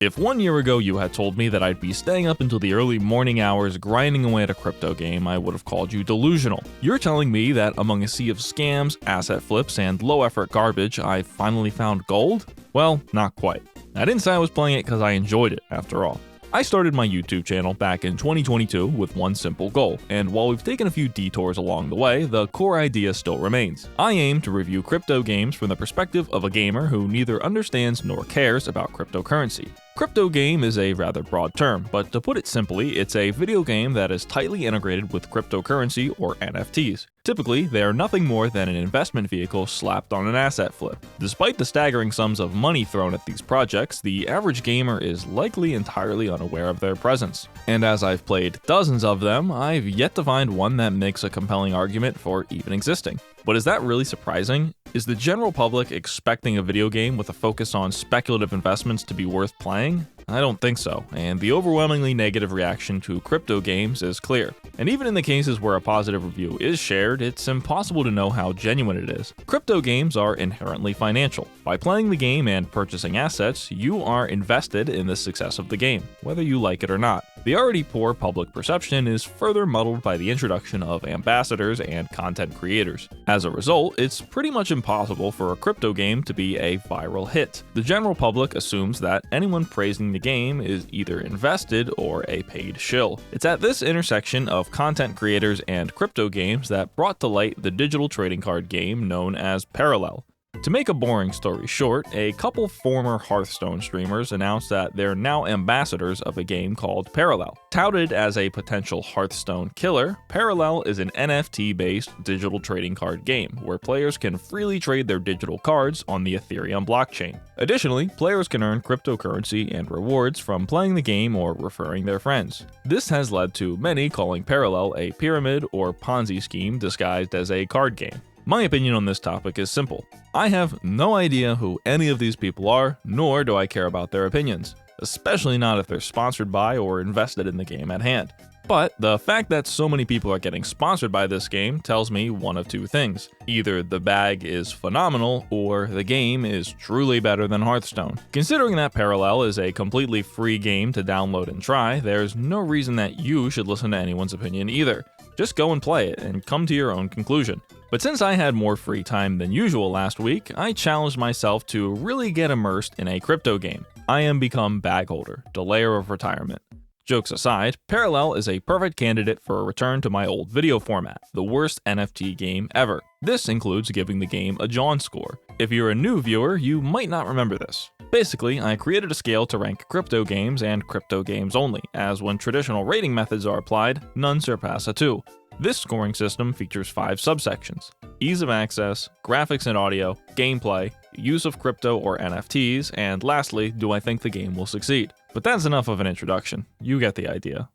If 1 year ago you had told me that I'd be staying up until the early morning hours grinding away at a crypto game, I would have called you delusional. You're telling me that among a sea of scams, asset flips, and low-effort garbage, I finally found gold? Well, not quite. I didn't say I was playing it because I enjoyed it, after all. I started my YouTube channel back in 2022 with one simple goal, and while we've taken a few detours along the way, the core idea still remains. I aim to review crypto games from the perspective of a gamer who neither understands nor cares about cryptocurrency. Crypto game is a rather broad term, but to put it simply, it's a video game that is tightly integrated with cryptocurrency or NFTs. Typically, they are nothing more than an investment vehicle slapped on an asset flip. Despite the staggering sums of money thrown at these projects, the average gamer is likely entirely unaware of their presence. And as I've played dozens of them, I've yet to find one that makes a compelling argument for even existing. But is that really surprising? Is the general public expecting a video game with a focus on speculative investments to be worth playing? I don't think so, and the overwhelmingly negative reaction to crypto games is clear. And even in the cases where a positive review is shared, it's impossible to know how genuine it is. Crypto games are inherently financial. By playing the game and purchasing assets, you are invested in the success of the game, whether you like it or not. The already poor public perception is further muddled by the introduction of ambassadors and content creators. As a result, it's pretty much impossible for a crypto game to be a viral hit. The general public assumes that anyone praising the game is either invested or a paid shill. It's at this intersection of content creators and crypto games that brought to light the digital trading card game known as Parallel. To make a boring story short, a couple former Hearthstone streamers announced that they're now ambassadors of a game called Parallel. Touted as a potential Hearthstone killer, Parallel is an NFT-based digital trading card game where players can freely trade their digital cards on the Ethereum blockchain. Additionally, players can earn cryptocurrency and rewards from playing the game or referring their friends. This has led to many calling Parallel a pyramid or Ponzi scheme disguised as a card game. My opinion on this topic is simple. I have no idea who any of these people are, nor do I care about their opinions, especially not if they're sponsored by or invested in the game at hand. But the fact that so many people are getting sponsored by this game tells me one of two things. Either the bag is phenomenal, or the game is truly better than Hearthstone. Considering that Parallel is a completely free game to download and try, there's no reason that you should listen to anyone's opinion either. Just go and play it and come to your own conclusion. But since I had more free time than usual last week, I challenged myself to really get immersed in a crypto game. I am become Bagholder, delayer of retirement. Jokes aside, Parallel is a perfect candidate for a return to my old video format, the worst NFT game ever. This includes giving the game a Jauwn score. If you're a new viewer, you might not remember this. Basically, I created a scale to rank crypto games and crypto games only, as when traditional rating methods are applied, none surpass a 2. This scoring system features 5 subsections: ease of access, graphics and audio, gameplay, use of crypto or NFTs, and lastly, do I think the game will succeed? But that's enough of an introduction. You get the idea.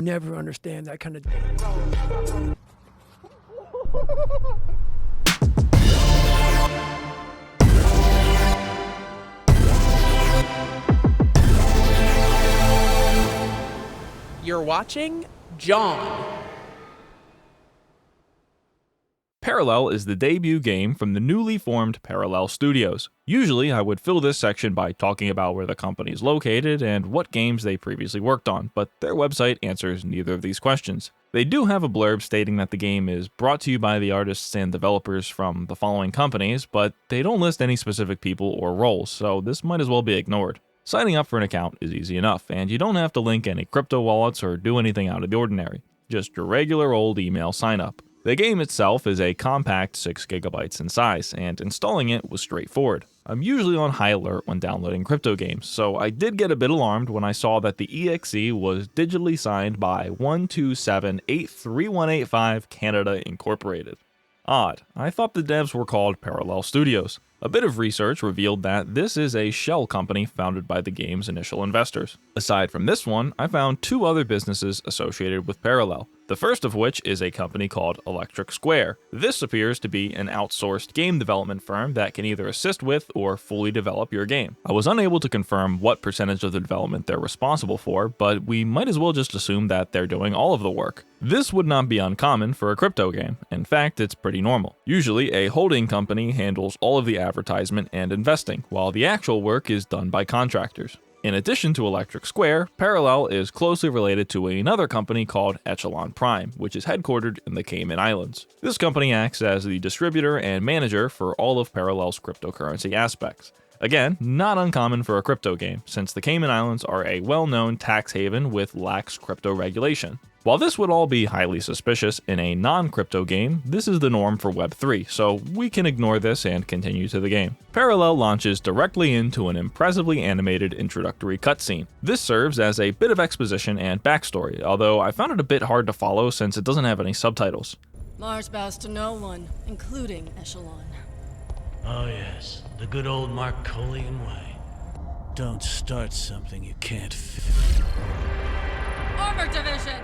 Never understand that kind of... You're watching Jauwn. Parallel is the debut game from the newly formed Parallel Studios. Usually, I would fill this section by talking about where the company is located and what games they previously worked on, but their website answers neither of these questions. They do have a blurb stating that the game is brought to you by the artists and developers from the following companies, but they don't list any specific people or roles, so this might as well be ignored. Signing up for an account is easy enough, and you don't have to link any crypto wallets or do anything out of the ordinary. Just your regular old email sign up. The game itself is a compact 6 GB in size, and installing it was straightforward. I'm usually on high alert when downloading crypto games, so I did get a bit alarmed when I saw that the EXE was digitally signed by 127831185 Canada Incorporated. Odd, I thought the devs were called Parallel Studios. A bit of research revealed that this is a shell company founded by the game's initial investors. Aside from this one, I found 2 other businesses associated with Parallel. The first of which is a company called Electric Square. This appears to be an outsourced game development firm that can either assist with or fully develop your game. I was unable to confirm what percentage of the development they're responsible for, but we might as well just assume that they're doing all of the work. This would not be uncommon for a crypto game. In fact, it's pretty normal. Usually, a holding company handles all of the advertisement and investing, while the actual work is done by contractors. In addition to Electric Square, Parallel is closely related to another company called Echelon Prime, which is headquartered in the Cayman Islands. This company acts as the distributor and manager for all of Parallel's cryptocurrency aspects. Again, not uncommon for a crypto game, since the Cayman Islands are a well-known tax haven with lax crypto regulation. While this would all be highly suspicious in a non-crypto game, this is the norm for Web3, so we can ignore this and continue to the game. Parallel launches directly into an impressively animated introductory cutscene. This serves as a bit of exposition and backstory, although I found it a bit hard to follow since it doesn't have any subtitles. Mars bows to no one, including Echelon. Oh yes, the good old Marcolian way. Don't start something you can't finish. Armor Division!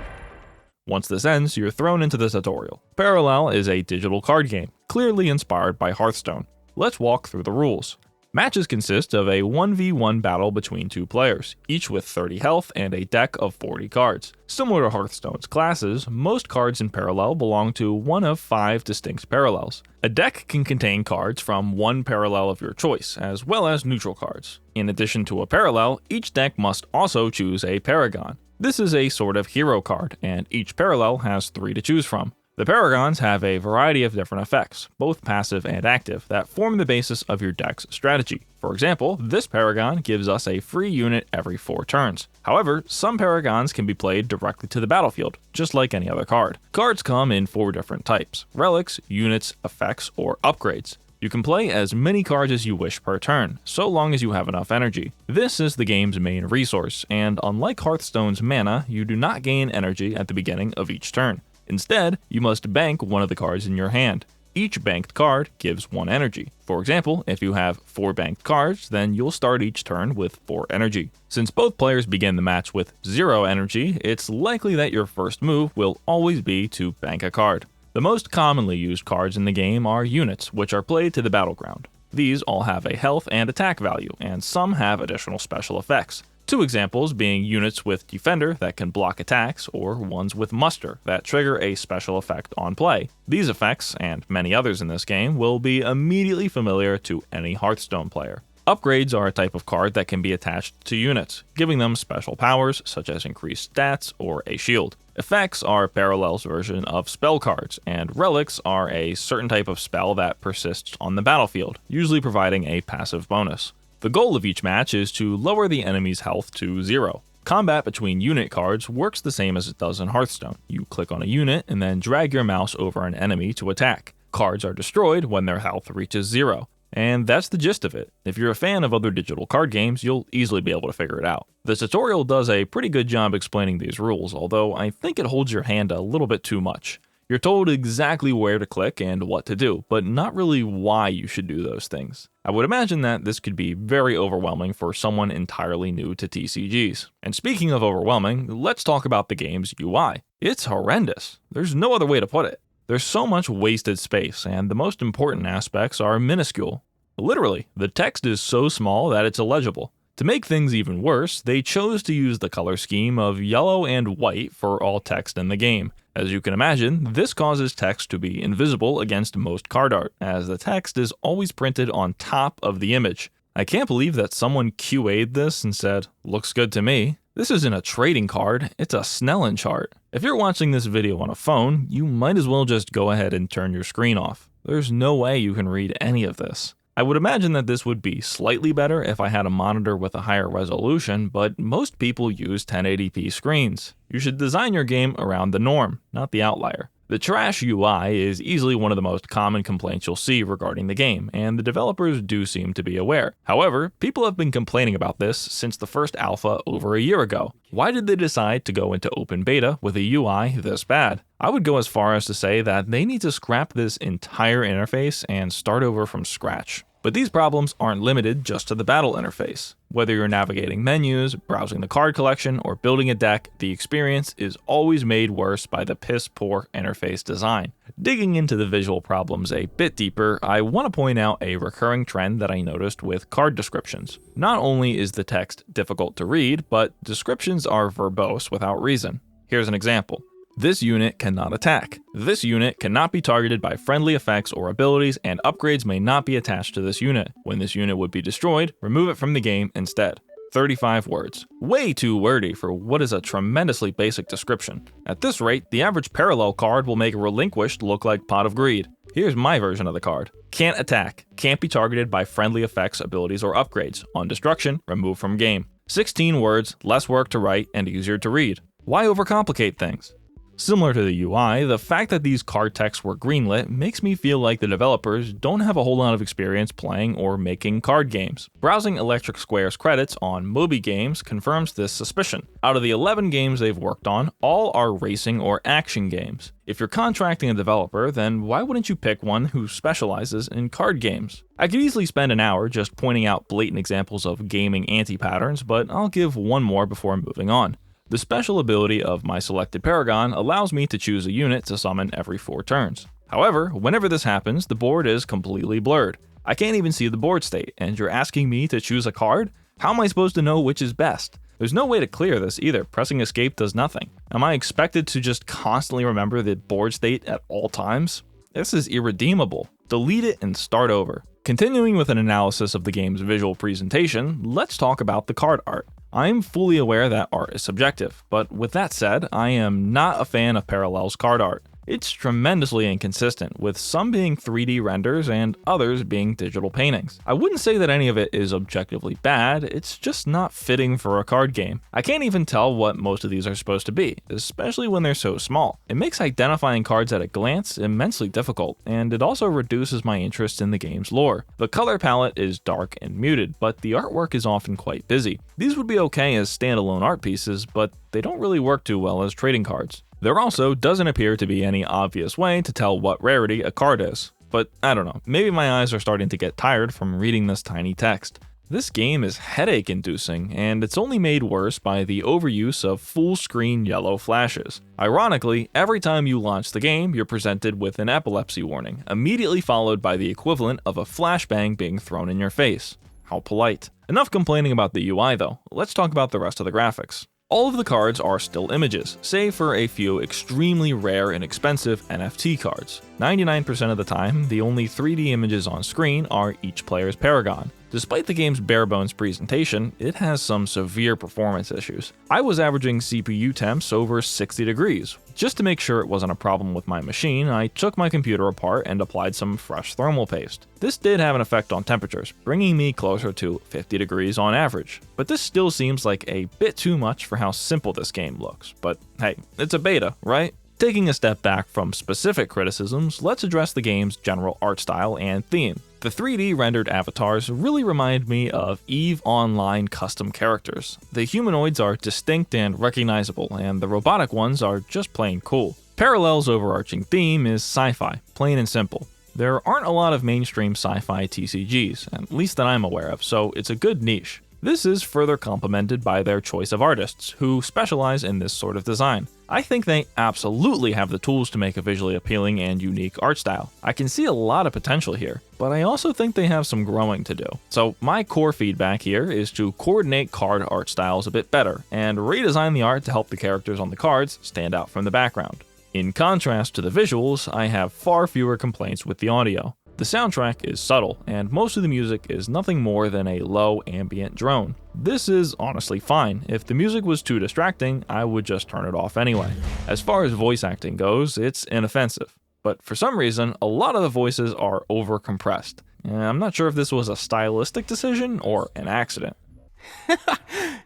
Once this ends, you're thrown into the tutorial. Parallel is a digital card game, clearly inspired by Hearthstone. Let's walk through the rules. Matches consist of a 1v1 battle between two players, each with 30 health and a deck of 40 cards. Similar to Hearthstone's classes, most cards in Parallel belong to one of 5 distinct parallels. A deck can contain cards from one parallel of your choice, as well as neutral cards. In addition to a parallel, each deck must also choose a paragon. This is a sort of hero card, and each parallel has 3 to choose from. The paragons have a variety of different effects, both passive and active, that form the basis of your deck's strategy. For example, this paragon gives us a free unit every 4 turns. However, some paragons can be played directly to the battlefield, just like any other card. Cards come in 4 different types: relics, units, effects, or upgrades. You can play as many cards as you wish per turn, so long as you have enough energy. This is the game's main resource, and unlike Hearthstone's mana, you do not gain energy at the beginning of each turn. Instead, you must bank one of the cards in your hand. Each banked card gives 1 energy. For example, if you have 4 banked cards, then you'll start each turn with 4 energy. Since both players begin the match with 0 energy, it's likely that your first move will always be to bank a card. The most commonly used cards in the game are units, which are played to the battleground. These all have a health and attack value, and some have additional special effects. 2 examples being units with Defender that can block attacks, or ones with Muster that trigger a special effect on play. These effects, and many others in this game, will be immediately familiar to any Hearthstone player. Upgrades are a type of card that can be attached to units, giving them special powers such as increased stats or a shield. Effects are Parallel's version of spell cards, and relics are a certain type of spell that persists on the battlefield, usually providing a passive bonus. The goal of each match is to lower the enemy's health to 0. Combat between unit cards works the same as it does in Hearthstone. You click on a unit and then drag your mouse over an enemy to attack. Cards are destroyed when their health reaches 0. And that's the gist of it. If you're a fan of other digital card games, you'll easily be able to figure it out. The tutorial does a pretty good job explaining these rules, although I think it holds your hand a little bit too much. You're told exactly where to click and what to do, but not really why you should do those things. I would imagine that this could be very overwhelming for someone entirely new to TCGs. And speaking of overwhelming, let's talk about the game's UI. It's horrendous. There's no other way to put it. There's so much wasted space, and the most important aspects are minuscule. Literally, the text is so small that it's illegible. To make things even worse, they chose to use the color scheme of yellow and white for all text in the game. As you can imagine, this causes text to be invisible against most card art, as the text is always printed on top of the image. I can't believe that someone QA'd this and said, "Looks good to me." This isn't a trading card, it's a Snellen chart. If you're watching this video on a phone, you might as well just go ahead and turn your screen off. There's no way you can read any of this. I would imagine that this would be slightly better if I had a monitor with a higher resolution, but most people use 1080p screens. You should design your game around the norm, not the outlier. The trash UI is easily one of the most common complaints you'll see regarding the game, and the developers do seem to be aware. However, people have been complaining about this since the first alpha over a year ago. Why did they decide to go into open beta with a UI this bad? I would go as far as to say that they need to scrap this entire interface and start over from scratch. But these problems aren't limited just to the battle interface. Whether you're navigating menus, browsing the card collection, or building a deck, the experience is always made worse by the piss-poor interface design. Digging into the visual problems a bit deeper, I want to point out a recurring trend that I noticed with card descriptions. Not only is the text difficult to read, but descriptions are verbose without reason. Here's an example. This unit cannot attack. This unit cannot be targeted by friendly effects or abilities, and upgrades may not be attached to this unit. When this unit would be destroyed, remove it from the game instead. 35 words. Way too wordy for what is a tremendously basic description. At this rate, the average parallel card will make Relinquished look like Pot of Greed. Here's my version of the card. Can't attack. Can't be targeted by friendly effects, abilities, or upgrades. On destruction, remove from game. 16 words, less work to write, and easier to read. Why overcomplicate things? Similar to the UI, the fact that these card texts were greenlit makes me feel like the developers don't have a whole lot of experience playing or making card games. Browsing Electric Square's credits on Moby Games confirms this suspicion. Out of the 11 games they've worked on, all are racing or action games. If you're contracting a developer, then why wouldn't you pick one who specializes in card games? I could easily spend an hour just pointing out blatant examples of gaming anti-patterns, but I'll give one more before moving on. The special ability of my selected Paragon allows me to choose a unit to summon every 4 turns. However, whenever this happens, the board is completely blurred. I can't even see the board state, and you're asking me to choose a card? How am I supposed to know which is best? There's no way to clear this either. Pressing escape does nothing. Am I expected to just constantly remember the board state at all times? This is irredeemable. Delete it and start over. Continuing with an analysis of the game's visual presentation, let's talk about the card art. I'm fully aware that art is subjective, but with that said, I am not a fan of Parallel's card art. It's tremendously inconsistent, with some being 3D renders and others being digital paintings. I wouldn't say that any of it is objectively bad, it's just not fitting for a card game. I can't even tell what most of these are supposed to be, especially when they're so small. It makes identifying cards at a glance immensely difficult, and it also reduces my interest in the game's lore. The color palette is dark and muted, but the artwork is often quite busy. These would be okay as standalone art pieces, but they don't really work too well as trading cards. There also doesn't appear to be any obvious way to tell what rarity a card is. But I don't know, maybe my eyes are starting to get tired from reading this tiny text. This game is headache-inducing, and it's only made worse by the overuse of full-screen yellow flashes. Ironically, every time you launch the game, you're presented with an epilepsy warning, immediately followed by the equivalent of a flashbang being thrown in your face. How polite. Enough complaining about the UI though, let's talk about the rest of the graphics. All of the cards are still images, save for a few extremely rare and expensive NFT cards. 99% of the time, the only 3D images on screen are each player's Paragon. Despite the game's bare-bones presentation, it has some severe performance issues. I was averaging CPU temps over 60 degrees. Just to make sure it wasn't a problem with my machine, I took my computer apart and applied some fresh thermal paste. This did have an effect on temperatures, bringing me closer to 50 degrees on average. But this still seems like a bit too much for how simple this game looks. But hey, it's a beta, right? Taking a step back from specific criticisms, let's address the game's general art style and theme. The 3D rendered avatars really remind me of EVE Online custom characters. The humanoids are distinct and recognizable, and the robotic ones are just plain cool. Parallel's overarching theme is sci-fi, plain and simple. There aren't a lot of mainstream sci-fi TCGs, at least that I'm aware of, so it's a good niche. This is further complemented by their choice of artists, who specialize in this sort of design. I think they absolutely have the tools to make a visually appealing and unique art style. I can see a lot of potential here, but I also think they have some growing to do. So my core feedback here is to coordinate card art styles a bit better, and redesign the art to help the characters on the cards stand out from the background. In contrast to the visuals, I have far fewer complaints with the audio. The soundtrack is subtle, and most of the music is nothing more than a low ambient drone. This is honestly fine. If the music was too distracting, I would just turn it off anyway. As far as voice acting goes, it's inoffensive. But for some reason, a lot of the voices are over-compressed. I'm not sure if this was a stylistic decision or an accident.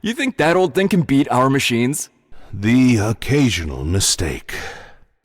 You think that old thing can beat our machines? The occasional mistake.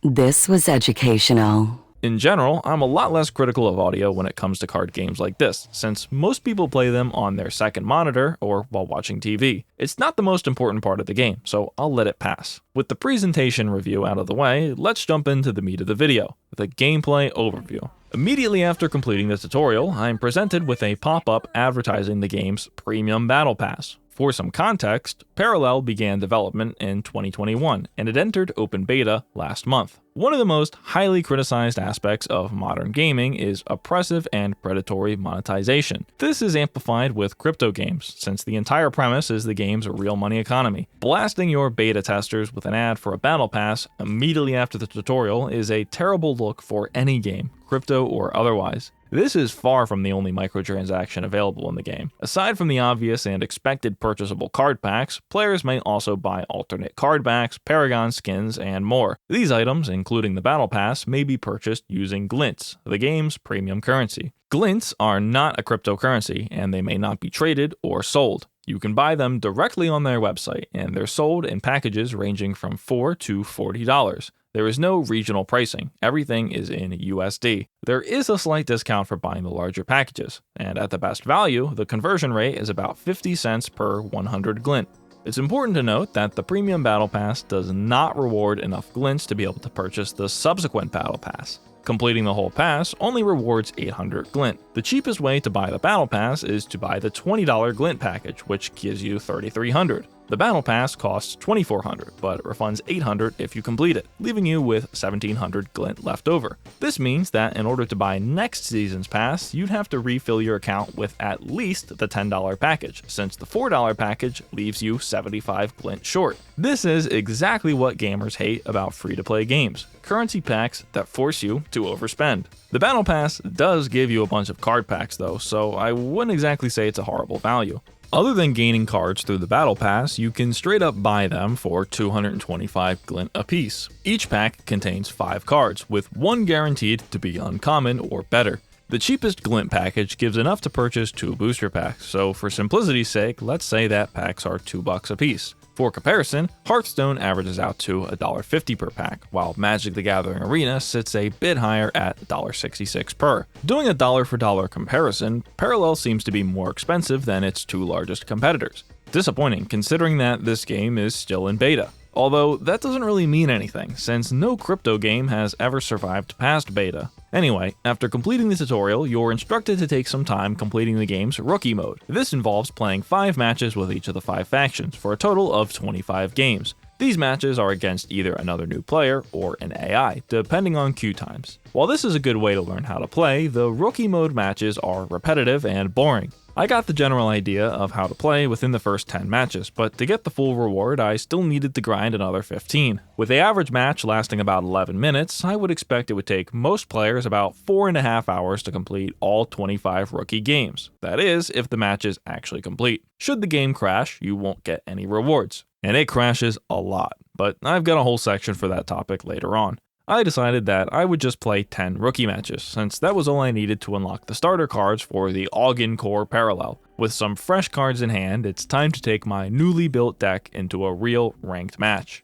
This was educational. In general, I'm a lot less critical of audio when it comes to card games like this, since most people play them on their second monitor or while watching TV. It's not the most important part of the game, so I'll let it pass. With the presentation review out of the way, let's jump into the meat of the video, the gameplay overview. Immediately after completing the tutorial, I'm presented with a pop-up advertising the game's Premium Battle Pass. For some context, Parallel began development in 2021, and it entered open beta last month. One of the most highly criticized aspects of modern gaming is oppressive and predatory monetization. This is amplified with crypto games, since the entire premise is the game's real money economy. Blasting your beta testers with an ad for a battle pass immediately after the tutorial is a terrible look for any game, crypto or otherwise. This is far from the only microtransaction available in the game. Aside from the obvious and expected purchasable card packs, players may also buy alternate card backs, Paragon skins, and more. These items, including the Battle Pass, may be purchased using glints, the game's premium currency. Glints are not a cryptocurrency, and they may not be traded or sold. You can buy them directly on their website, and they're sold in packages ranging from $4 to $40. There is no regional pricing, everything is in USD. There is a slight discount for buying the larger packages, and at the best value, the conversion rate is about 50 cents per 100 glint. It's important to note that the Premium Battle Pass does not reward enough glints to be able to purchase the subsequent Battle Pass. Completing the whole pass only rewards 800 glint. The cheapest way to buy the Battle Pass is to buy the $20 glint package, which gives you 3,300. The Battle Pass costs 2,400, but it refunds 800 if you complete it, leaving you with 1,700 glint left over. This means that in order to buy next season's pass, you'd have to refill your account with at least the $10 package, since the $4 package leaves you 75 glint short. This is exactly what gamers hate about free-to-play games, currency packs that force you to overspend. The Battle Pass does give you a bunch of card packs though, so I wouldn't exactly say it's a horrible value. Other than gaining cards through the Battle Pass, you can straight up buy them for 225 glint apiece. Each pack contains 5 cards, with one guaranteed to be uncommon or better. The cheapest glint package gives enough to purchase 2 booster packs, so for simplicity's sake, let's say that packs are $2 apiece. For comparison, Hearthstone averages out to $1.50 per pack, while Magic the Gathering Arena sits a bit higher at $1.66 per. Doing a dollar for dollar comparison, Parallel seems to be more expensive than its 2 largest competitors. Disappointing considering that this game is still in beta. Although that doesn't really mean anything, since no crypto game has ever survived past beta. Anyway, after completing the tutorial, you're instructed to take some time completing the game's Rookie Mode. This involves playing 5 matches with each of the 5 factions, for a total of 25 games. These matches are against either another new player or an AI, depending on queue times. While this is a good way to learn how to play, the Rookie Mode matches are repetitive and boring. I got the general idea of how to play within the first 10 matches, but to get the full reward, I still needed to grind another 15. With the average match lasting about 11 minutes, I would expect it would take most players about 4.5 hours to complete all 25 rookie games. That is, if the match is actually complete. Should the game crash, you won't get any rewards. And it crashes a lot, but I've got a whole section for that topic later on. I decided that I would just play 10 rookie matches, since that was all I needed to unlock the starter cards for the Ogin Core Parallel. With some fresh cards in hand, it's time to take my newly built deck into a real ranked match.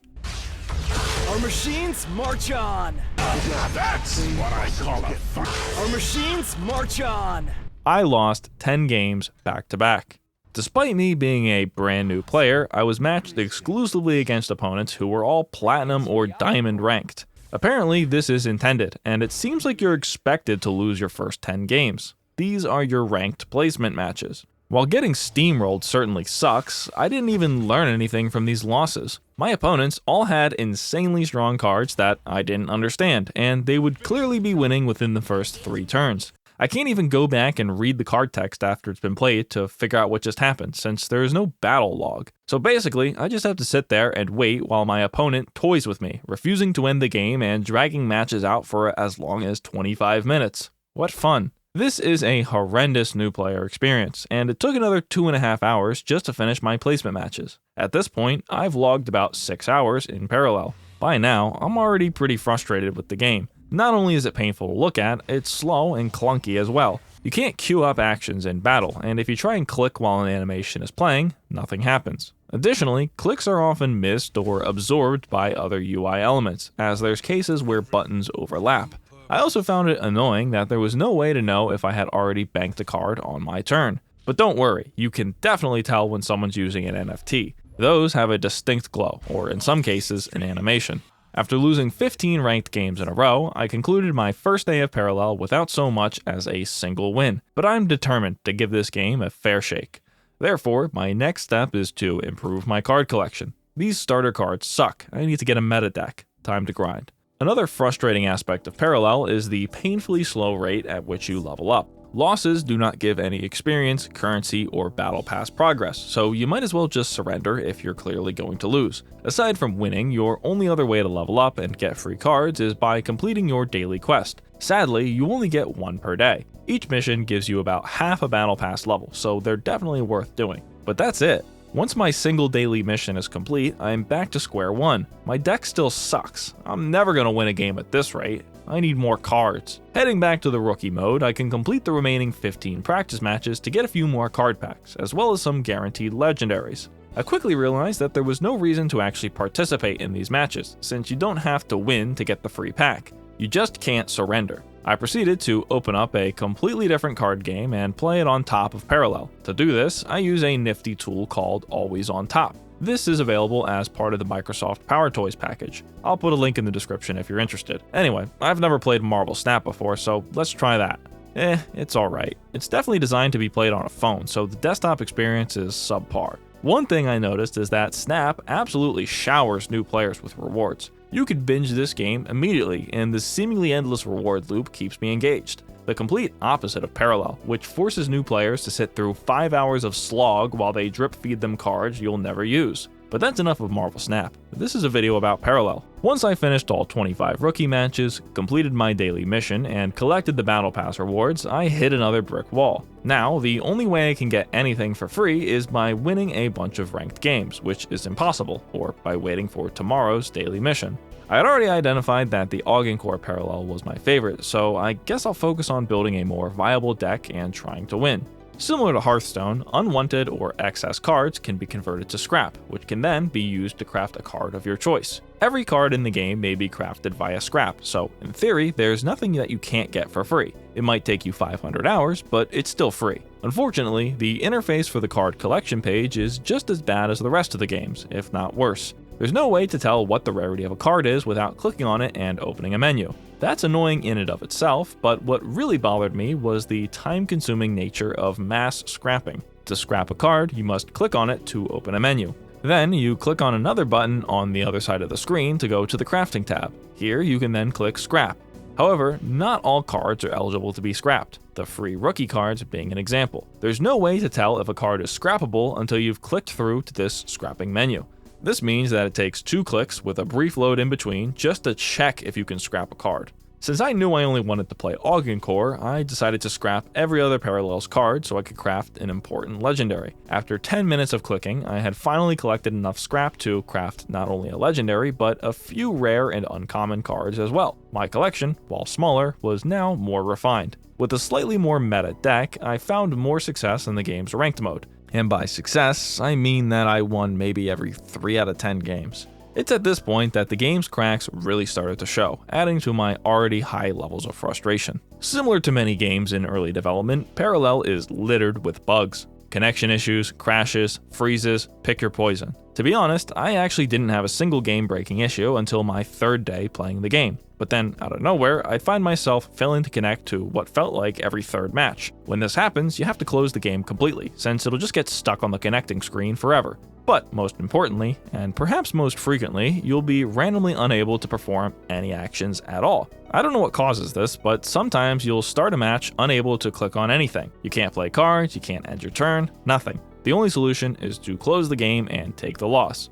Our machines march on! That's what I call a fight! Our machines march on! I lost 10 games back to back. Despite me being a brand new player, I was matched exclusively against opponents who were all platinum or diamond ranked. Apparently, this is intended, and it seems like you're expected to lose your first 10 games. These are your ranked placement matches. While getting steamrolled certainly sucks, I didn't even learn anything from these losses. My opponents all had insanely strong cards that I didn't understand, and they would clearly be winning within the first 3 turns. I can't even go back and read the card text after it's been played to figure out what just happened, since there is no battle log. So basically, I just have to sit there and wait while my opponent toys with me, refusing to end the game and dragging matches out for as long as 25 minutes. What fun. This is a horrendous new player experience, and it took another 2.5 hours just to finish my placement matches. At this point, I've logged about 6 hours in Parallel. By now, I'm already pretty frustrated with the game. Not only is it painful to look at, it's slow and clunky as well. You can't queue up actions in battle, and if you try and click while an animation is playing, nothing happens. Additionally, clicks are often missed or absorbed by other UI elements, as there's cases where buttons overlap. I also found it annoying that there was no way to know if I had already banked a card on my turn. But don't worry, you can definitely tell when someone's using an NFT. Those have a distinct glow, or in some cases, an animation. After losing 15 ranked games in a row, I concluded my first day of Parallel without so much as a single win, but I'm determined to give this game a fair shake. Therefore, my next step is to improve my card collection. These starter cards suck. I need to get a meta deck. Time to grind. Another frustrating aspect of Parallel is the painfully slow rate at which you level up. Losses do not give any experience, currency, or battle pass progress, so you might as well just surrender if you're clearly going to lose. Aside from winning, your only other way to level up and get free cards is by completing your daily quest. Sadly, you only get one per day. Each mission gives you about half a battle pass level, so they're definitely worth doing. But that's it. Once my single daily mission is complete, I'm back to square one. My deck still sucks. I'm never gonna win a game at this rate. I need more cards. Heading back to the rookie mode, I can complete the remaining 15 practice matches to get a few more card packs, as well as some guaranteed legendaries. I quickly realized that there was no reason to actually participate in these matches, since you don't have to win to get the free pack. You just can't surrender. I proceeded to open up a completely different card game and play it on top of Parallel. To do this, I use a nifty tool called Always on Top. This is available as part of the Microsoft Power Toys package. I'll put a link in the description if you're interested. Anyway, I've never played Marvel Snap before, so let's try that. It's alright. It's definitely designed to be played on a phone, so the desktop experience is subpar. One thing I noticed is that Snap absolutely showers new players with rewards. You could binge this game immediately, and the seemingly endless reward loop keeps me engaged. The complete opposite of Parallel, which forces new players to sit through 5 hours of slog while they drip feed them cards you'll never use. But that's enough of Marvel Snap. This is a video about Parallel. Once I finished all 25 rookie matches, completed my daily mission, and collected the Battle Pass rewards, I hit another brick wall. Now, the only way I can get anything for free is by winning a bunch of ranked games, which is impossible, or by waiting for tomorrow's daily mission. I had already identified that the Augencore Parallel was my favorite, so I guess I'll focus on building a more viable deck and trying to win. Similar to Hearthstone, unwanted or excess cards can be converted to scrap, which can then be used to craft a card of your choice. Every card in the game may be crafted via scrap, so in theory, there's nothing that you can't get for free. It might take you 500 hours, but it's still free. Unfortunately, the interface for the card collection page is just as bad as the rest of the games, if not worse. There's no way to tell what the rarity of a card is without clicking on it and opening a menu. That's annoying in and of itself, but what really bothered me was the time-consuming nature of mass scrapping. To scrap a card, you must click on it to open a menu. Then you click on another button on the other side of the screen to go to the crafting tab. Here you can then click scrap. However, not all cards are eligible to be scrapped, the free rookie cards being an example. There's no way to tell if a card is scrappable until you've clicked through to this scrapping menu. This means that it takes 2 clicks with a brief load in between just to check if you can scrap a card. Since I knew I only wanted to play Augencore, I decided to scrap every other Parallels card so I could craft an important legendary. After 10 minutes of clicking, I had finally collected enough scrap to craft not only a legendary, but a few rare and uncommon cards as well. My collection, while smaller, was now more refined. With a slightly more meta deck, I found more success in the game's ranked mode. And by success, I mean that I won maybe every 3 out of 10 games. It's at this point that the game's cracks really started to show, adding to my already high levels of frustration. Similar to many games in early development, Parallel is littered with bugs. Connection issues, crashes, freezes, pick your poison. To be honest, I actually didn't have a single game-breaking issue until my 3rd day playing the game. But then, out of nowhere, I'd find myself failing to connect to what felt like every 3rd match. When this happens, you have to close the game completely, since it'll just get stuck on the connecting screen forever. But most importantly, and perhaps most frequently, you'll be randomly unable to perform any actions at all. I don't know what causes this, but sometimes you'll start a match unable to click on anything. You can't play cards, you can't end your turn, nothing. The only solution is to close the game and take the loss.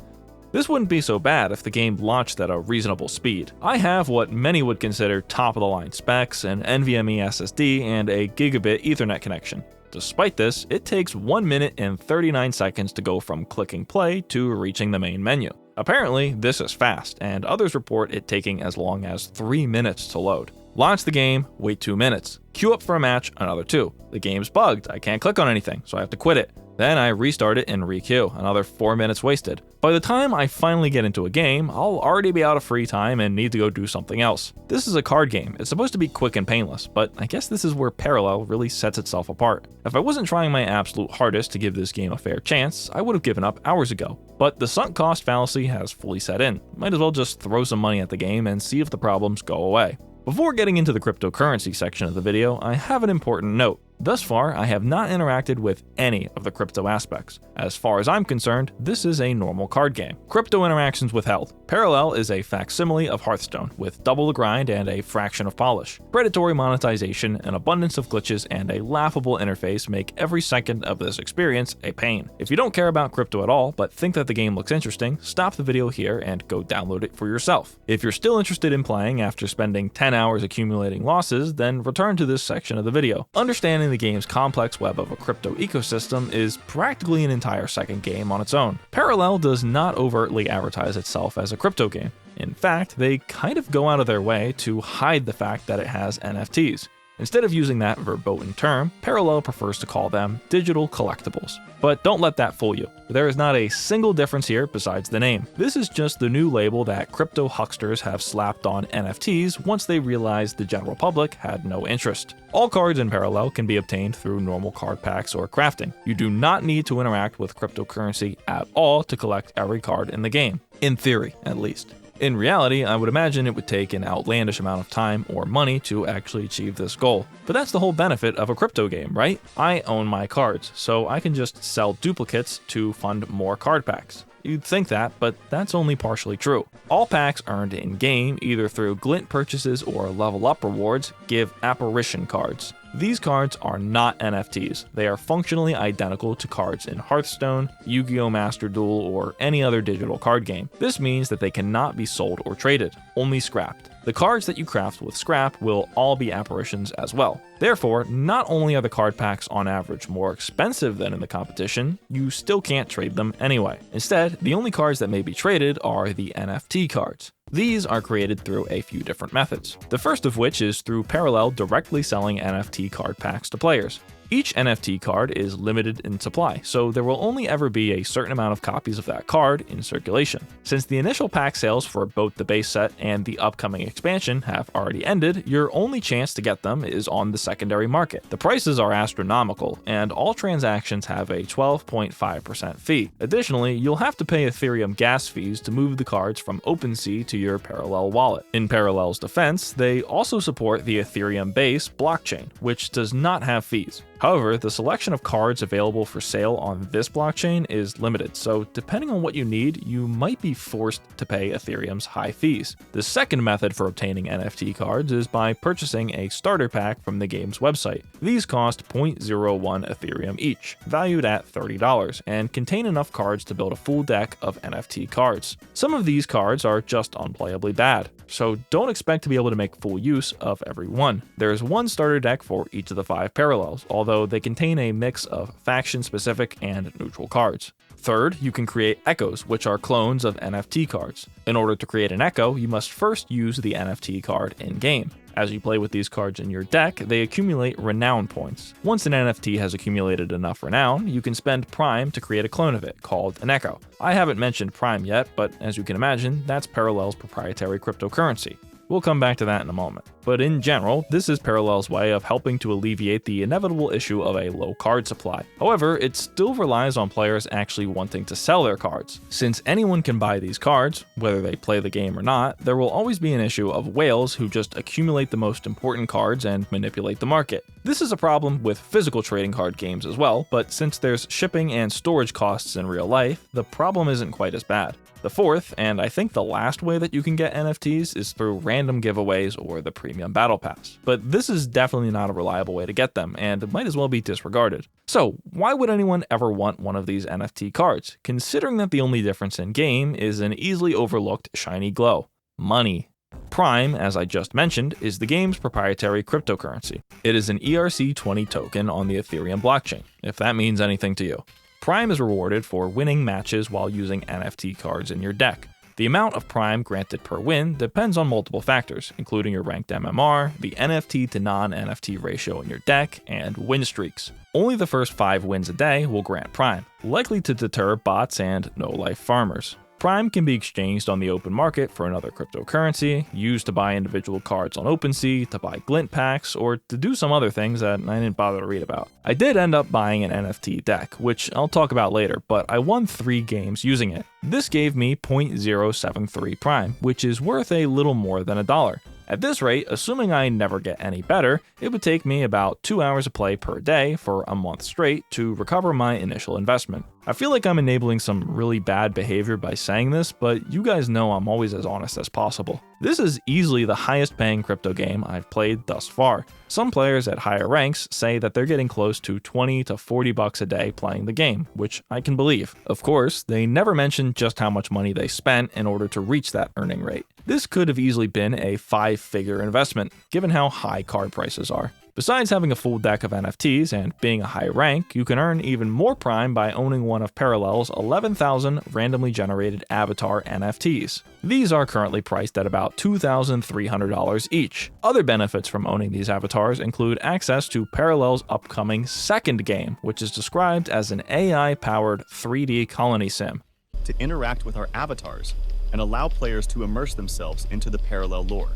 This wouldn't be so bad if the game launched at a reasonable speed. I have what many would consider top-of-the-line specs, an NVMe SSD, and a gigabit Ethernet connection. Despite this, it takes 1 minute and 39 seconds to go from clicking play to reaching the main menu. Apparently, this is fast, and others report it taking as long as 3 minutes to load. Launch the game, wait 2 minutes. Queue up for a match, another 2. The game's bugged, I can't click on anything, so I have to quit it. Then I restart it and re-queue, another 4 minutes wasted. By the time I finally get into a game, I'll already be out of free time and need to go do something else. This is a card game. It's supposed to be quick and painless, but I guess this is where Parallel really sets itself apart. If I wasn't trying my absolute hardest to give this game a fair chance, I would have given up hours ago. But the sunk cost fallacy has fully set in. Might as well just throw some money at the game and see if the problems go away. Before getting into the cryptocurrency section of the video, I have an important note. Thus far, I have not interacted with any of the crypto aspects. As far as I'm concerned, this is a normal card game. Crypto interactions withheld. Parallel is a facsimile of Hearthstone, with double the grind and a fraction of polish. Predatory monetization, an abundance of glitches, and a laughable interface make every second of this experience a pain. If you don't care about crypto at all, but think that the game looks interesting, stop the video here and go download it for yourself. If you're still interested in playing after spending 10 hours accumulating losses, then return to this section of the video. Understanding the game's complex web of a crypto ecosystem is practically an entire second game on its own. Parallel does not overtly advertise itself as a crypto game. In fact, they kind of go out of their way to hide the fact that it has NFTs. Instead of using that verboten term, Parallel prefers to call them digital collectibles. But don't let that fool you. There is not a single difference here besides the name. This is just the new label that crypto hucksters have slapped on NFTs once they realized the general public had no interest. All cards in Parallel can be obtained through normal card packs or crafting. You do not need to interact with cryptocurrency at all to collect every card in the game. In theory, at least. In reality, I would imagine it would take an outlandish amount of time or money to actually achieve this goal. But that's the whole benefit of a crypto game, right? I own my cards, so I can just sell duplicates to fund more card packs. You'd think that, but that's only partially true. All packs earned in-game, either through glint purchases or level up rewards, give apparition cards. These cards are not NFTs. They are functionally identical to cards in Hearthstone, Yu-Gi-Oh! Master Duel, or any other digital card game. This means that they cannot be sold or traded, only scrapped. The cards that you craft with scrap will all be apparitions as well. Therefore, not only are the card packs on average more expensive than in the competition, you still can't trade them anyway. Instead, the only cards that may be traded are the NFT cards. These are created through a few different methods. The first of which is through Parallel directly selling NFT card packs to players. Each NFT card is limited in supply, so there will only ever be a certain amount of copies of that card in circulation. Since the initial pack sales for both the base set and the upcoming expansion have already ended, your only chance to get them is on the secondary market. The prices are astronomical, and all transactions have a 12.5% fee. Additionally, you'll have to pay Ethereum gas fees to move the cards from OpenSea to your Parallel wallet. In Parallel's defense, they also support the Ethereum base blockchain, which does not have fees. However, the selection of cards available for sale on this blockchain is limited, so depending on what you need, you might be forced to pay Ethereum's high fees. The second method for obtaining NFT cards is by purchasing a starter pack from the game's website. These cost 0.01 Ethereum each, valued at $30, and contain enough cards to build a full deck of NFT cards. Some of these cards are just unplayably bad, so don't expect to be able to make full use of every one. There is one starter deck for each of the 5 parallels, although they contain a mix of faction-specific and neutral cards. Third, you can create echoes, which are clones of NFT cards. In order to create an echo, you must first use the NFT card in-game. As you play with these cards in your deck, they accumulate renown points. Once an NFT has accumulated enough renown, you can spend Prime to create a clone of it, called an echo. I haven't mentioned Prime yet, but as you can imagine, that's Parallel's proprietary cryptocurrency. We'll come back to that in a moment. But in general, this is Parallel's way of helping to alleviate the inevitable issue of a low card supply. However, it still relies on players actually wanting to sell their cards. Since anyone can buy these cards, whether they play the game or not, there will always be an issue of whales who just accumulate the most important cards and manipulate the market. This is a problem with physical trading card games as well, but since there's shipping and storage costs in real life, the problem isn't quite as bad. The fourth, and I think the last way that you can get NFTs is through random giveaways or the premium battle pass. But this is definitely not a reliable way to get them, and it might as well be disregarded. So why would anyone ever want one of these NFT cards, considering that the only difference in game is an easily overlooked shiny glow? Money. Prime, as I just mentioned, is the game's proprietary cryptocurrency. It is an ERC20 token on the Ethereum blockchain, if that means anything to you. Prime is rewarded for winning matches while using NFT cards in your deck. The amount of Prime granted per win depends on multiple factors, including your ranked MMR, the NFT to non-NFT ratio in your deck, and win streaks. Only the first 5 wins a day will grant Prime, likely to deter bots and no-life farmers. Prime can be exchanged on the open market for another cryptocurrency, used to buy individual cards on OpenSea, to buy glint packs, or to do some other things that I didn't bother to read about. I did end up buying an NFT deck, which I'll talk about later, but I won 3 games using it. This gave me 0.073 Prime, which is worth a little more than $1. At this rate, assuming I never get any better, it would take me about 2 hours of play per day for a month straight to recover my initial investment. I feel like I'm enabling some really bad behavior by saying this, but you guys know I'm always as honest as possible. This is easily the highest paying crypto game I've played thus far. Some players at higher ranks say that they're getting close to 20 to 40 bucks a day playing the game, which I can believe. Of course, they never mention just how much money they spent in order to reach that earning rate. This could have easily been a 5-figure investment, given how high card prices are. Besides having a full deck of NFTs and being a high rank, you can earn even more Prime by owning one of Parallel's 11,000 randomly generated avatar NFTs. These are currently priced at about $2,300 each. Other benefits from owning these avatars include access to Parallel's upcoming second game, which is described as an AI-powered 3D colony sim. To interact with our avatars and allow players to immerse themselves into the Parallel lore.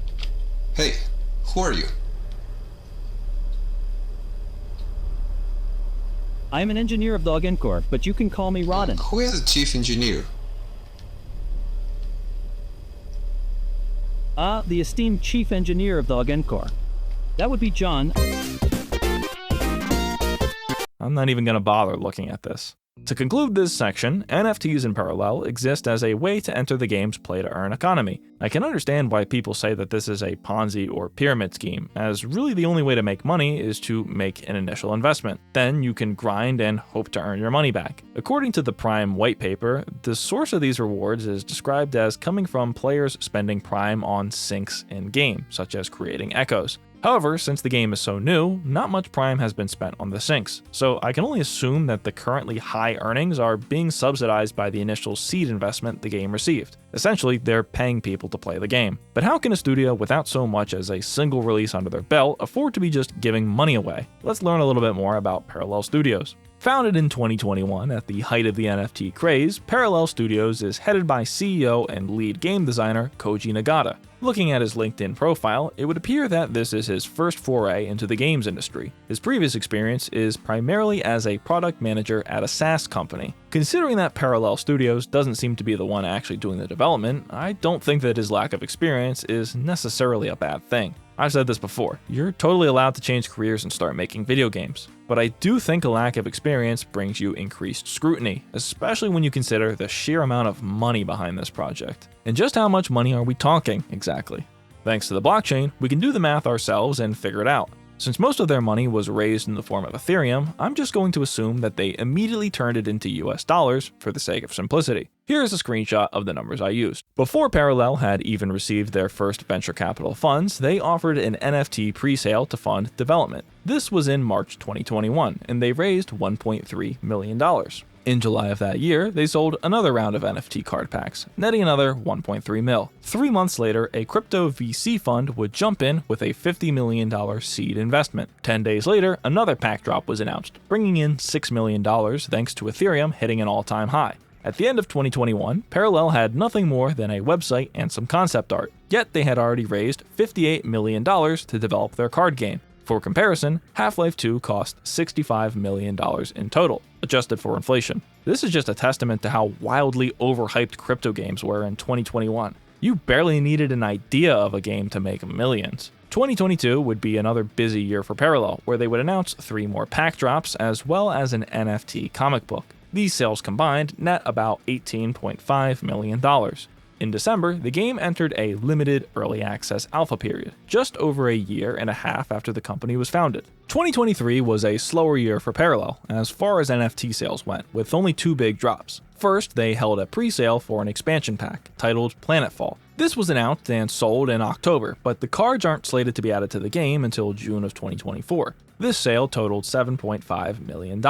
Hey, who are you? I'm an engineer of the Corp, but you can call me Rodden. Who is the chief engineer? The esteemed chief engineer of the Corp. That would be Jauwn. I'm not even going to bother looking at this. To conclude this section, NFTs in Parallel exist as a way to enter the game's play-to-earn economy. I can understand why people say that this is a Ponzi or pyramid scheme, as really the only way to make money is to make an initial investment. Then you can grind and hope to earn your money back. According to the Prime white paper, the source of these rewards is described as coming from players spending Prime on syncs in-game, such as creating echoes. However, since the game is so new, not much Prime has been spent on the syncs, so I can only assume that the currently high earnings are being subsidized by the initial seed investment the game received. Essentially, they're paying people to play the game. But how can a studio without so much as a single release under their belt afford to be just giving money away? Let's learn a little bit more about Parallel Studios. Founded in 2021 at the height of the NFT craze, Parallel Studios is headed by CEO and lead game designer Koji Nagata. Looking at his LinkedIn profile, it would appear that this is his first foray into the games industry. His previous experience is primarily as a product manager at a SaaS company. Considering that Parallel Studios doesn't seem to be the one actually doing the development, I don't think that his lack of experience is necessarily a bad thing. I've said this before, you're totally allowed to change careers and start making video games. But I do think a lack of experience brings you increased scrutiny, especially when you consider the sheer amount of money behind this project. And just how much money are we talking exactly? Thanks to the blockchain, we can do the math ourselves and figure it out. Since most of their money was raised in the form of Ethereum, I'm just going to assume that they immediately turned it into US dollars for the sake of simplicity. Here's a screenshot of the numbers I used. Before Parallel had even received their first venture capital funds, they offered an NFT pre-sale to fund development. This was in March 2021, and they raised $1.3 million. In July of that year, they sold another round of NFT card packs, netting another $1.3 mil. 3 months later, a crypto VC fund would jump in with a $50 million seed investment. 10 days later, another pack drop was announced, bringing in $6 million thanks to Ethereum hitting an all-time high. At the end of 2021, Parallel had nothing more than a website and some concept art, yet they had already raised $58 million to develop their card game. For comparison, Half-Life 2 cost $65 million in total, adjusted for inflation. This is just a testament to how wildly overhyped crypto games were in 2021. You barely needed an idea of a game to make millions. 2022 would be another busy year for Parallel, where they would announce 3 more pack drops as well as an NFT comic book. These sales combined net about $18.5 million. In December, the game entered a limited early access alpha period, just over a year and a half after the company was founded. 2023 was a slower year for Parallel as far as NFT sales went, with only 2 big drops. First, they held a pre-sale for an expansion pack titled Planetfall. This was announced and sold in October, but the cards aren't slated to be added to the game until June of 2024. This sale totaled $7.5 million.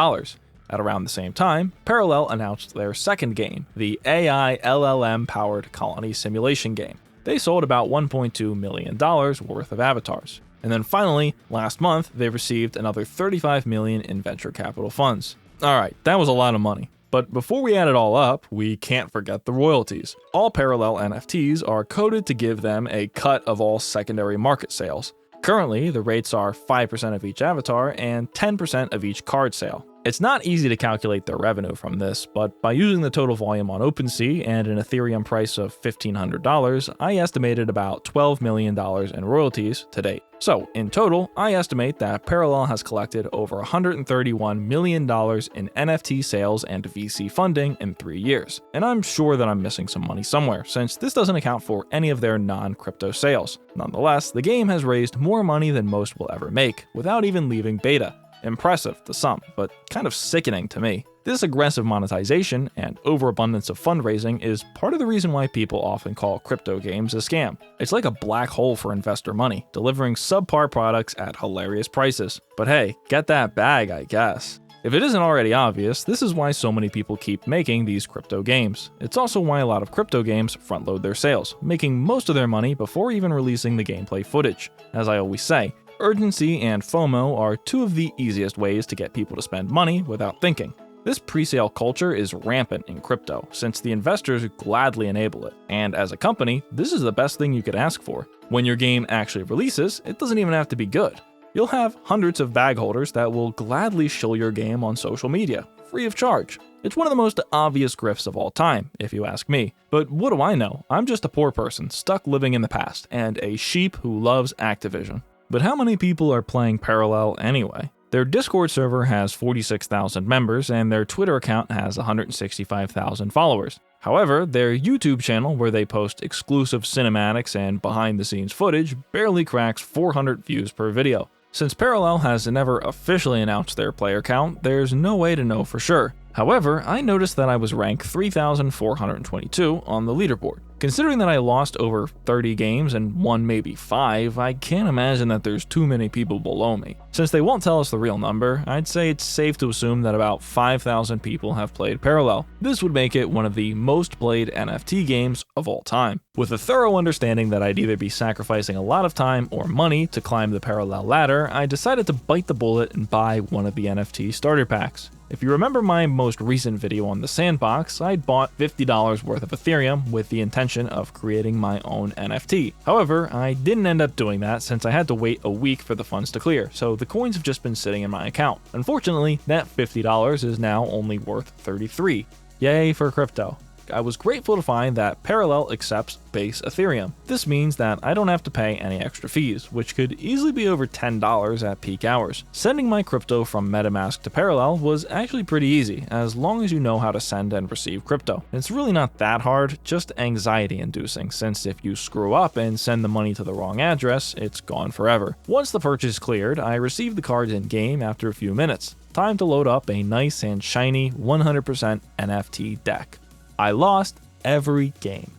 At around the same time, Parallel announced their second game, the AI LLM-powered colony simulation game. They sold about $1.2 million worth of avatars. And then finally, last month, they received another $35 million in venture capital funds. Alright, that was a lot of money. But before we add it all up, we can't forget the royalties. All Parallel NFTs are coded to give them a cut of all secondary market sales. Currently, the rates are 5% of each avatar and 10% of each card sale. It's not easy to calculate their revenue from this, but by using the total volume on OpenSea and an Ethereum price of $1,500, I estimated about $12 million in royalties to date. So, in total, I estimate that Parallel has collected over $131 million in NFT sales and VC funding in 3 years. And I'm sure that I'm missing some money somewhere, since this doesn't account for any of their non-crypto sales. Nonetheless, the game has raised more money than most will ever make, without even leaving beta. Impressive to some, but kind of sickening to me. This aggressive monetization and overabundance of fundraising is part of the reason why people often call crypto games a scam. It's like a black hole for investor money, delivering subpar products at hilarious prices. But hey, get that bag, I guess. If it isn't already obvious, this is why so many people keep making these crypto games. It's also why a lot of crypto games front-load their sales, making most of their money before even releasing the gameplay footage. As I always say, urgency and FOMO are two of the easiest ways to get people to spend money without thinking. This pre-sale culture is rampant in crypto, since the investors gladly enable it. And as a company, this is the best thing you could ask for. When your game actually releases, it doesn't even have to be good. You'll have hundreds of bag holders that will gladly shill your game on social media, free of charge. It's one of the most obvious grifts of all time, if you ask me. But what do I know? I'm just a poor person stuck living in the past, and a sheep who loves Activision. But how many people are playing Parallel anyway? Their Discord server has 46,000 members, and their Twitter account has 165,000 followers. However, their YouTube channel, where they post exclusive cinematics and behind-the-scenes footage, barely cracks 400 views per video. Since Parallel has never officially announced their player count, there's no way to know for sure. However, I noticed that I was ranked 3,422 on the leaderboard. Considering that I lost over 30 games and won maybe 5, I can't imagine that there's too many people below me. Since they won't tell us the real number, I'd say it's safe to assume that about 5,000 people have played Parallel. This would make it one of the most played NFT games of all time. With a thorough understanding that I'd either be sacrificing a lot of time or money to climb the Parallel ladder, I decided to bite the bullet and buy one of the NFT starter packs. If you remember my most recent video on the sandbox, I'd bought $50 worth of Ethereum with the intention of creating my own NFT. However, I didn't end up doing that since I had to wait a week for the funds to clear, so the coins have just been sitting in my account. Unfortunately, that $50 is now only worth $33. Yay for crypto. I was grateful to find that Parallel accepts base Ethereum. This means that I don't have to pay any extra fees, which could easily be over $10 at peak hours. Sending my crypto from MetaMask to Parallel was actually pretty easy, as long as you know how to send and receive crypto. It's really not that hard, just anxiety-inducing, since if you screw up and send the money to the wrong address, it's gone forever. Once the purchase cleared, I received the cards in-game after a few minutes. Time to load up a nice and shiny 100% NFT deck. I lost every game.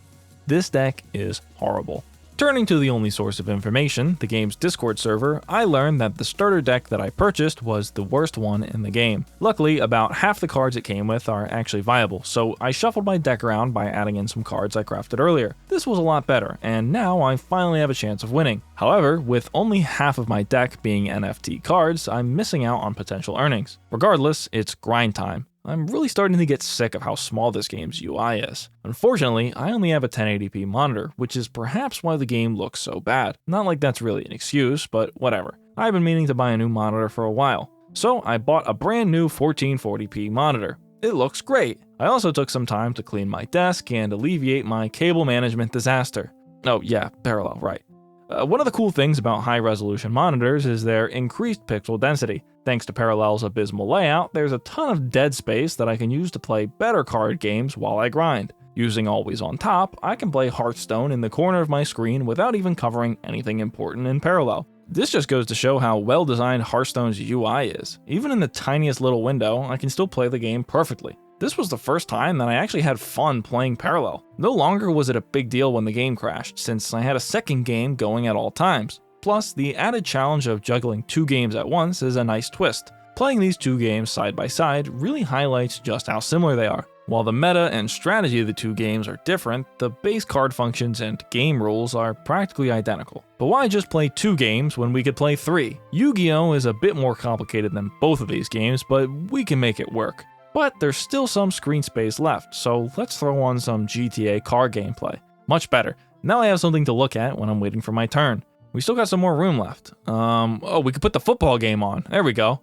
This deck is horrible. Turning to the only source of information, the game's Discord server, I learned that the starter deck that I purchased was the worst one in the game. Luckily, about half the cards it came with are actually viable, so I shuffled my deck around by adding in some cards I crafted earlier. This was a lot better, and now I finally have a chance of winning. However, with only half of my deck being NFT cards, I'm missing out on potential earnings. Regardless, it's grind time. I'm really starting to get sick of how small this game's UI is. Unfortunately, I only have a 1080p monitor, which is perhaps why the game looks so bad. Not like that's really an excuse, but whatever. I've been meaning to buy a new monitor for a while, so I bought a brand new 1440p monitor. It looks great. I also took some time to clean my desk and alleviate my cable management disaster. Oh yeah, Parallel, right. One of the cool things about high-resolution monitors is their increased pixel density. Thanks to Parallel's abysmal layout, there's a ton of dead space that I can use to play better card games while I grind. Using Always on Top, I can play Hearthstone in the corner of my screen without even covering anything important in Parallel. This just goes to show how well-designed Hearthstone's UI is. Even in the tiniest little window, I can still play the game perfectly. This was the first time that I actually had fun playing Parallel. No longer was it a big deal when the game crashed, since I had a second game going at all times. Plus, the added challenge of juggling 2 games at once is a nice twist. Playing these two games side by side really highlights just how similar they are. While the meta and strategy of the two games are different, the base card functions and game rules are practically identical. But why just play 2 games when we could play 3? Yu-Gi-Oh! Is a bit more complicated than both of these games, but we can make it work. But there's still some screen space left, so let's throw on some GTA card gameplay. Much better. Now I have something to look at when I'm waiting for my turn. We still got some more room left. Oh, we could put the football game on. There we go.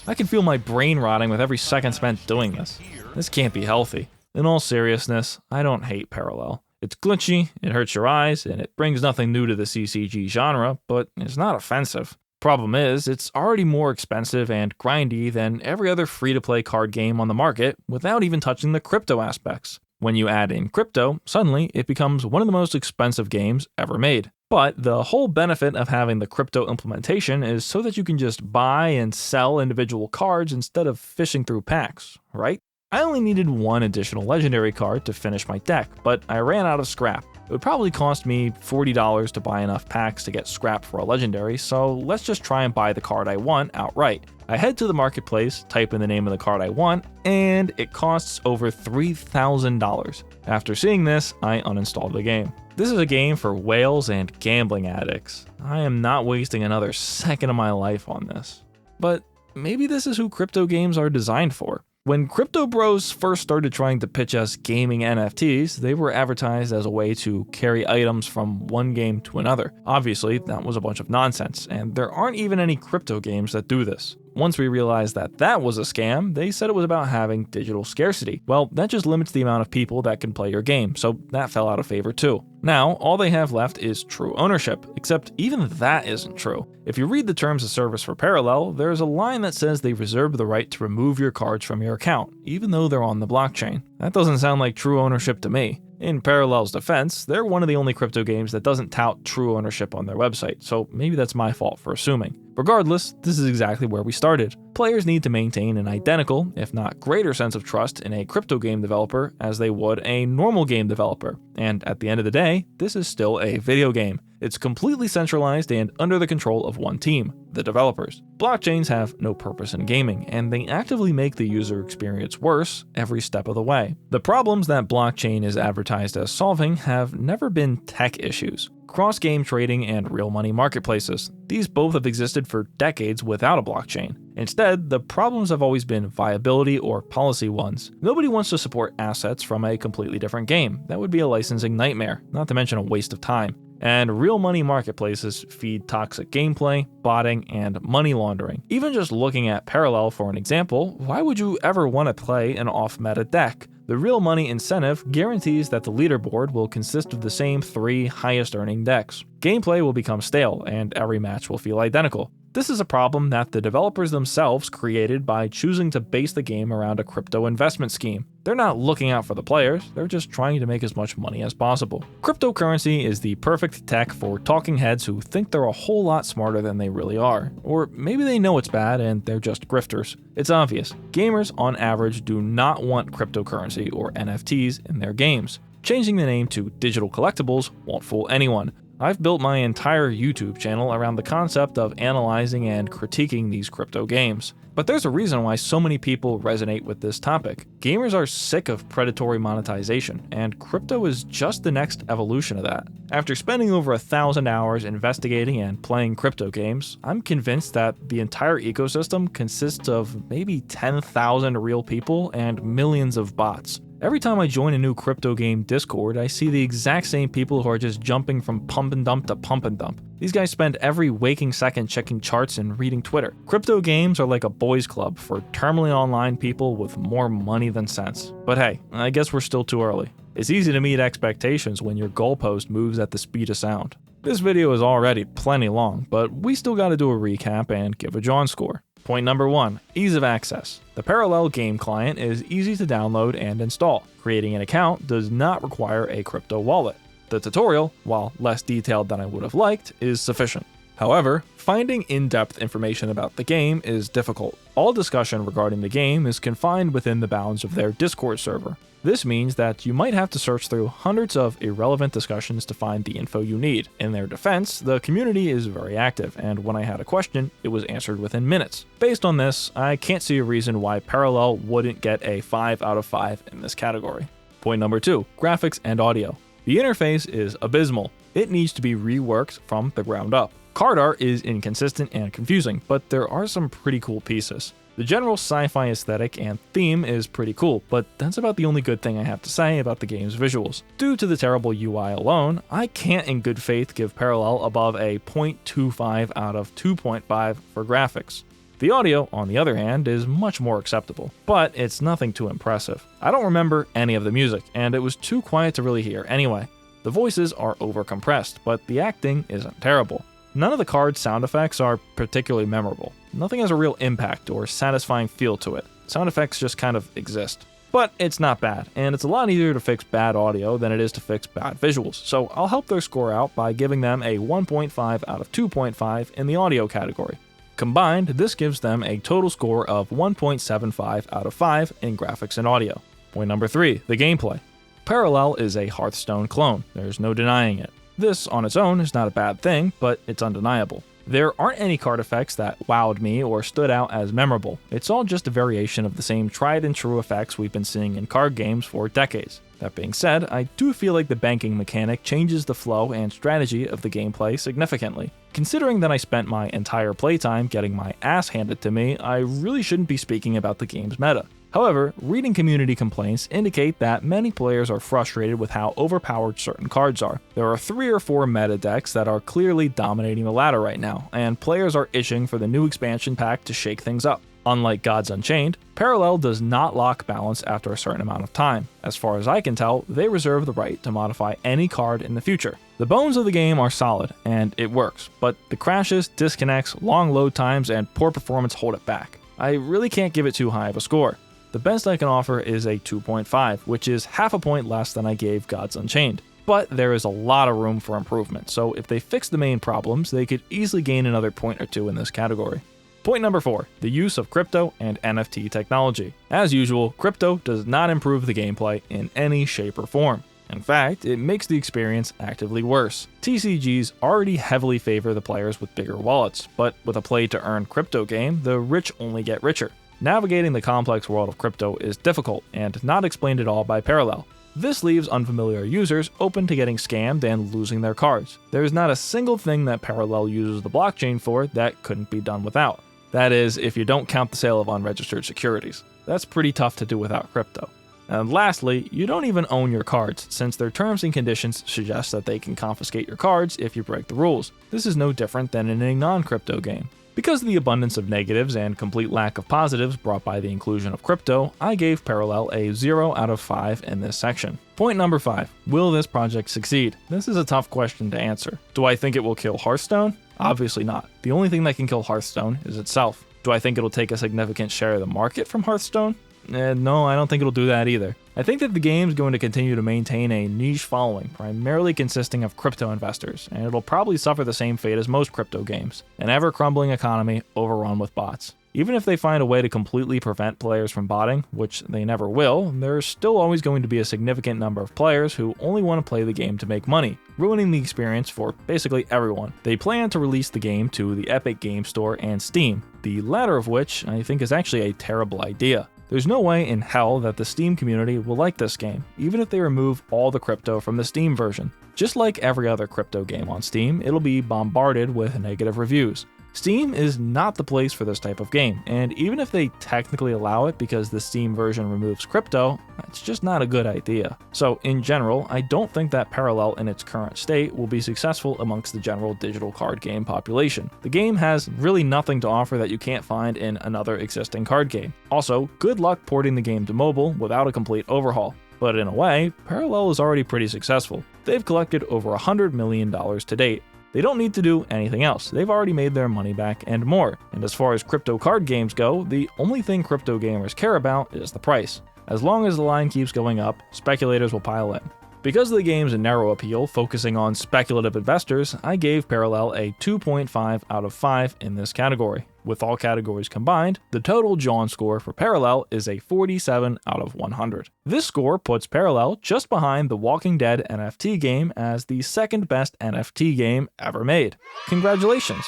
I can feel my brain rotting with every second spent doing this. This can't be healthy. In all seriousness, I don't hate Parallel. It's glitchy, it hurts your eyes, and it brings nothing new to the TCG genre, but it's not offensive. Problem is, it's already more expensive and grindy than every other free-to-play card game on the market without even touching the crypto aspects. When you add in crypto, suddenly it becomes one of the most expensive games ever made. But the whole benefit of having the crypto implementation is so that you can just buy and sell individual cards instead of fishing through packs, right? I only needed one additional legendary card to finish my deck, but I ran out of scrap. It would probably cost me $40 to buy enough packs to get scrap for a legendary, so let's just try and buy the card I want outright. I head to the marketplace, type in the name of the card I want, and it costs over $3,000. After seeing this, I uninstalled the game. This is a game for whales and gambling addicts. I am not wasting another second of my life on this. But maybe this is who crypto games are designed for. When crypto bros first started trying to pitch us gaming NFTs, they were advertised as a way to carry items from one game to another. Obviously, that was a bunch of nonsense, and there aren't even any crypto games that do this. Once we realized that that was a scam, they said it was about having digital scarcity. Well, that just limits the amount of people that can play your game, so that fell out of favor too. Now, all they have left is true ownership, except even that isn't true. If you read the terms of service for Parallel, there's a line that says they reserve the right to remove your cards from your account, even though they're on the blockchain. That doesn't sound like true ownership to me. In Parallel's defense, they're one of the only crypto games that doesn't tout true ownership on their website, so maybe that's my fault for assuming. Regardless, this is exactly where we started. Players need to maintain an identical, if not greater sense of trust in a crypto game developer as they would a normal game developer. And at the end of the day, this is still a video game. It's completely centralized and under the control of one team, the developers. Blockchains have no purpose in gaming, and they actively make the user experience worse every step of the way. The problems that blockchain is advertised as solving have never been tech issues. Cross-game trading and real money marketplaces. These both have existed for decades without a blockchain. Instead, the problems have always been viability or policy ones. Nobody wants to support assets from a completely different game. That would be a licensing nightmare, not to mention a waste of time. And real money marketplaces feed toxic gameplay, botting, and money laundering. Even just looking at Parallel for an example, why would you ever want to play an off-meta deck? The real money incentive guarantees that the leaderboard will consist of the same 3 highest earning decks. Gameplay will become stale, and every match will feel identical. This is a problem that the developers themselves created by choosing to base the game around a crypto investment scheme. They're not looking out for the players, they're just trying to make as much money as possible. Cryptocurrency is the perfect tech for talking heads who think they're a whole lot smarter than they really are. Or maybe they know it's bad and they're just grifters. It's obvious. Gamers, on average, do not want cryptocurrency or NFTs in their games. Changing the name to digital collectibles won't fool anyone. I've built my entire YouTube channel around the concept of analyzing and critiquing these crypto games. But there's a reason why so many people resonate with this topic. Gamers are sick of predatory monetization, and crypto is just the next evolution of that. After spending over 1,000 hours investigating and playing crypto games, I'm convinced that the entire ecosystem consists of maybe 10,000 real people and millions of bots. Every time I join a new crypto game Discord, I see the exact same people who are just jumping from pump and dump to pump and dump. These guys spend every waking second checking charts and reading Twitter. Crypto games are like a boys club for terminally online people with more money than sense. But hey, I guess we're still too early. It's easy to meet expectations when your goalpost moves at the speed of sound. This video is already plenty long, but we still gotta do a recap and give a Jauwn score. Point number 1, ease of access. The Parallel game client is easy to download and install. Creating an account does not require a crypto wallet. The tutorial, while less detailed than I would have liked, is sufficient. However, finding in-depth information about the game is difficult. All discussion regarding the game is confined within the bounds of their Discord server. This means that you might have to search through hundreds of irrelevant discussions to find the info you need. In their defense, the community is very active, and when I had a question, it was answered within minutes. Based on this, I can't see a reason why Parallel wouldn't get a 5 out of 5 in this category. Point number 2, graphics and audio. The interface is abysmal. It needs to be reworked from the ground up. Card art is inconsistent and confusing, but there are some pretty cool pieces. The general sci-fi aesthetic and theme is pretty cool, but that's about the only good thing I have to say about the game's visuals. Due to the terrible UI alone, I can't in good faith give Parallel above a 0.25 out of 2.5 for graphics. The audio, on the other hand, is much more acceptable, but it's nothing too impressive. I don't remember any of the music, and it was too quiet to really hear anyway. The voices are overcompressed, but the acting isn't terrible. None of the card sound effects are particularly memorable. Nothing has a real impact or satisfying feel to it. Sound effects just kind of exist. But it's not bad, and it's a lot easier to fix bad audio than it is to fix bad visuals, so I'll help their score out by giving them a 1.5 out of 2.5 in the audio category. Combined, this gives them a total score of 1.75 out of 5 in graphics and audio. Point number 3, the gameplay. Parallel is a Hearthstone clone, there's no denying it. This, on its own, is not a bad thing, but it's undeniable. There aren't any card effects that wowed me or stood out as memorable. It's all just a variation of the same tried and true effects we've been seeing in card games for decades. That being said, I do feel like the banking mechanic changes the flow and strategy of the gameplay significantly. Considering that I spent my entire playtime getting my ass handed to me, I really shouldn't be speaking about the game's meta. However, reading community complaints indicate that many players are frustrated with how overpowered certain cards are. There are 3 or 4 meta decks that are clearly dominating the ladder right now, and players are itching for the new expansion pack to shake things up. Unlike Gods Unchained, Parallel does not lock balance after a certain amount of time. As far as I can tell, they reserve the right to modify any card in the future. The bones of the game are solid, and it works, but the crashes, disconnects, long load times, and poor performance hold it back. I really can't give it too high of a score. The best I can offer is a 2.5, which is half a point less than I gave Gods Unchained. But there is a lot of room for improvement, so if they fix the main problems, they could easily gain another point or 2 in this category. Point number 4, the use of crypto and NFT technology. As usual, crypto does not improve the gameplay in any shape or form. In fact, it makes the experience actively worse. TCGs already heavily favor the players with bigger wallets, but with a play-to-earn crypto game, the rich only get richer. Navigating the complex world of crypto is difficult and not explained at all by Parallel. This leaves unfamiliar users open to getting scammed and losing their cards. There is not a single thing that Parallel uses the blockchain for that couldn't be done without. That is, if you don't count the sale of unregistered securities. That's pretty tough to do without crypto. And lastly, you don't even own your cards, since their terms and conditions suggest that they can confiscate your cards if you break the rules. This is no different than in a non-crypto game. Because of the abundance of negatives and complete lack of positives brought by the inclusion of crypto, I gave Parallel a 0 out of 5 in this section. Point number 5. Will this project succeed? This is a tough question to answer. Do I think it will kill Hearthstone? Obviously not. The only thing that can kill Hearthstone is itself. Do I think it'll take a significant share of the market from Hearthstone? No, I don't think it'll do that either. I think that the game's going to continue to maintain a niche following, primarily consisting of crypto investors, and it'll probably suffer the same fate as most crypto games, an ever-crumbling economy overrun with bots. Even if they find a way to completely prevent players from botting, which they never will, there's still always going to be a significant number of players who only want to play the game to make money, ruining the experience for basically everyone. They plan to release the game to the Epic Game Store and Steam, the latter of which I think is actually a terrible idea. There's no way in hell that the Steam community will like this game, even if they remove all the crypto from the Steam version. Just like every other crypto game on Steam, it'll be bombarded with negative reviews. Steam is not the place for this type of game, and even if they technically allow it because the Steam version removes crypto, it's just not a good idea. So in general, I don't think that Parallel in its current state will be successful amongst the general digital card game population. The game has really nothing to offer that you can't find in another existing card game. Also, good luck porting the game to mobile without a complete overhaul. But in a way, Parallel is already pretty successful. They've collected over $100 million to date. They don't need to do anything else. They've already made their money back and more. And as far as crypto card games go, the only thing crypto gamers care about is the price. As long as the line keeps going up, speculators will pile in. Because of the game's narrow appeal focusing on speculative investors, I gave Parallel a 2.5 out of 5 in this category. With all categories combined, the total Jauwn score for Parallel is a 47 out of 100. This score puts Parallel just behind the Walking Dead NFT game as the second best NFT game ever made. Congratulations!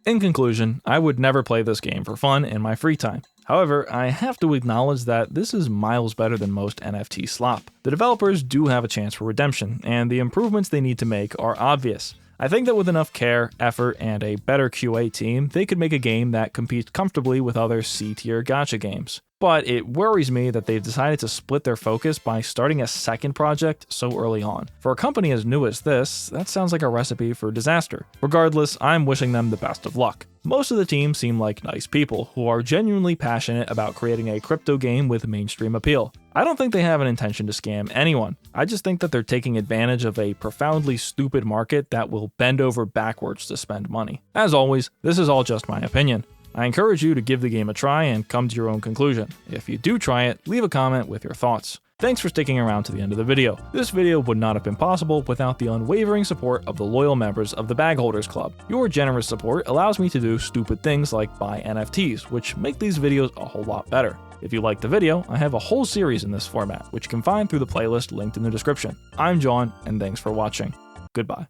In conclusion, I would never play this game for fun in my free time. However, I have to acknowledge that this is miles better than most NFT slop. The developers do have a chance for redemption, and the improvements they need to make are obvious. I think that with enough care, effort, and a better QA team, they could make a game that competes comfortably with other C-tier gacha games. But it worries me that they've decided to split their focus by starting a second project so early on. For a company as new as this, that sounds like a recipe for disaster. Regardless, I'm wishing them the best of luck. Most of the team seem like nice people who are genuinely passionate about creating a crypto game with mainstream appeal. I don't think they have an intention to scam anyone. I just think that they're taking advantage of a profoundly stupid market that will bend over backwards to spend money. As always, this is all just my opinion. I encourage you to give the game a try and come to your own conclusion. If you do try it, leave a comment with your thoughts. Thanks for sticking around to the end of the video. This video would not have been possible without the unwavering support of the loyal members of the Bagholders Club. Your generous support allows me to do stupid things like buy NFTs, which make these videos a whole lot better. If you liked the video, I have a whole series in this format, which you can find through the playlist linked in the description. I'm Jauwn, and thanks for watching. Goodbye.